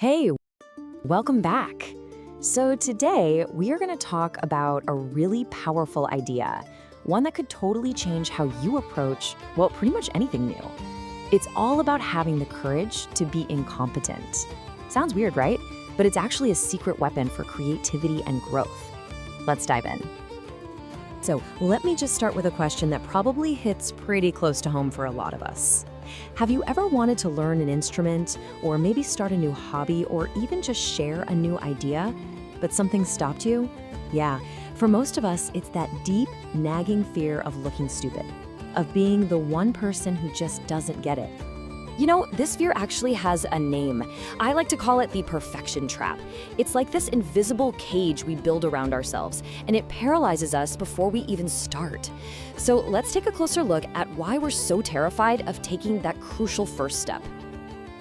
Hey, welcome back. So today we are going to talk about a really powerful idea, one that could totally change how you approach, well, pretty much anything new. It's all about having the courage to be incompetent. Sounds weird, right? But it's actually a secret weapon for creativity and growth. Let's dive in. So let me just start with a question that probably hits pretty close to home for a lot of us. Have you ever wanted to learn an instrument, or maybe start a new hobby, or even just share a new idea, but something stopped you? Yeah, for most of us, it's that deep, nagging fear of looking stupid, of being the one person who just doesn't get it. You know, this fear actually has a name. I like to call it the perfection trap. It's like this invisible cage we build around ourselves, and it paralyzes us before we even start. So let's take a closer look at why we're so terrified of taking that crucial first step.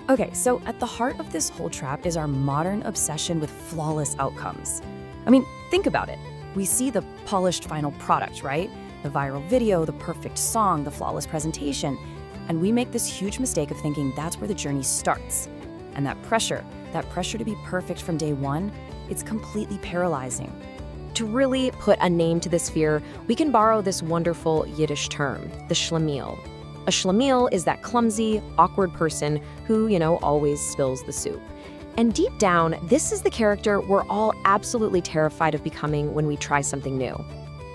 Okay, so at the heart of this whole trap is our modern obsession with flawless outcomes. I mean, think about it. We see the polished final product, right? The viral video, the perfect song, the flawless presentation. And we make this huge mistake of thinking that's where the journey starts. And that pressure to be perfect from day one, it's completely paralyzing. To really put a name to this fear, we can borrow this wonderful Yiddish term, the schlemiel. A schlemiel is that clumsy, awkward person who, always spills the soup. And deep down, this is the character we're all absolutely terrified of becoming when we try something new.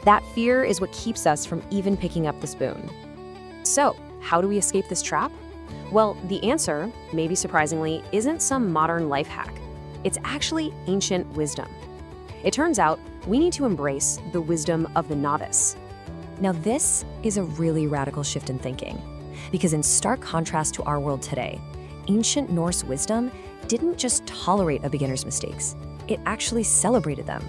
That fear is what keeps us from even picking up the spoon. So, how do we escape this trap? Well, the answer, maybe surprisingly, isn't some modern life hack. It's actually ancient wisdom. It turns out we need to embrace the wisdom of the novice. Now, this is a really radical shift in thinking, because in stark contrast to our world today, ancient Norse wisdom didn't just tolerate a beginner's mistakes, it actually celebrated them.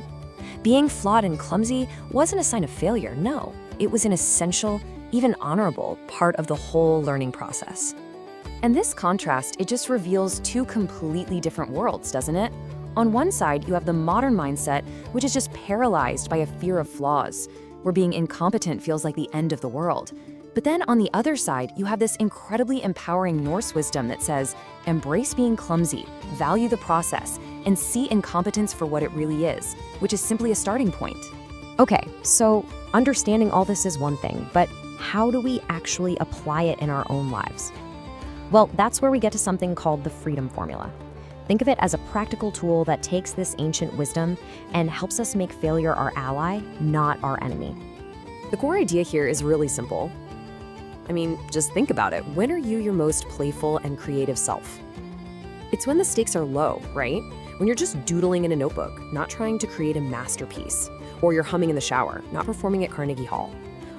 Being flawed and clumsy wasn't a sign of failure, no. It was an essential, even honorable, part of the whole learning process. And this contrast, it just reveals two completely different worlds, doesn't it? On one side, you have the modern mindset, which is just paralyzed by a fear of flaws, where being incompetent feels like the end of the world. But then on the other side, you have this incredibly empowering Norse wisdom that says, embrace being clumsy, value the process, and see incompetence for what it really is, which is simply a starting point. Okay, so understanding all this is one thing, but how do we actually apply it in our own lives? Well, that's where we get to something called the freedom formula. Think of it as a practical tool that takes this ancient wisdom and helps us make failure our ally, not our enemy. The core idea here is really simple. I mean, just think about it. When are you your most playful and creative self? It's when the stakes are low, right? When you're just doodling in a notebook, not trying to create a masterpiece. Or you're humming in the shower, not performing at Carnegie Hall.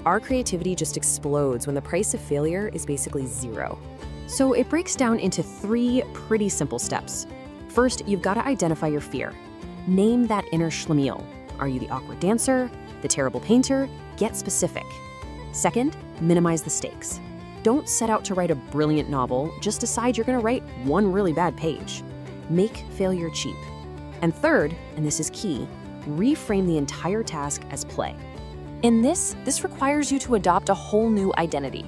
Our creativity just explodes when the price of failure is basically zero. So it breaks down into three pretty simple steps. First, you've got to identify your fear. Name that inner schlemiel. Are you the awkward dancer? The terrible painter? Get specific. Second, minimize the stakes. Don't set out to write a brilliant novel, just decide you're going to write one really bad page. Make failure cheap. And third, and this is key, reframe the entire task as play. In this requires you to adopt a whole new identity.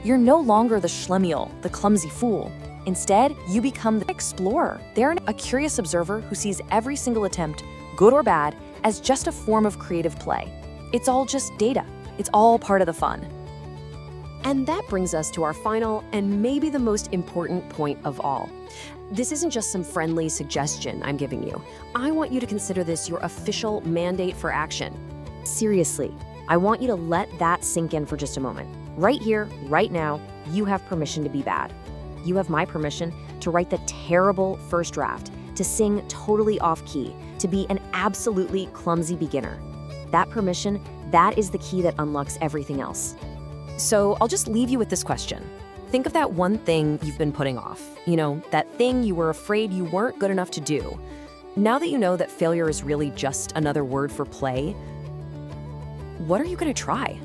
You're no longer the schlemiel, the clumsy fool. Instead, you become the explorer. They're a curious observer who sees every single attempt, good or bad, as just a form of creative play. It's all just data. It's all part of the fun. And that brings us to our final and maybe the most important point of all. This isn't just some friendly suggestion I'm giving you. I want you to consider this your official mandate for action. Seriously, I want you to let that sink in for just a moment. Right here, right now, you have permission to be bad. You have my permission to write the terrible first draft, to sing totally off-key, to be an absolutely clumsy beginner. That permission, that is the key that unlocks everything else. So I'll just leave you with this question. Think of that one thing you've been putting off. That thing you were afraid you weren't good enough to do. Now that you know that failure is really just another word for play, what are you going to try?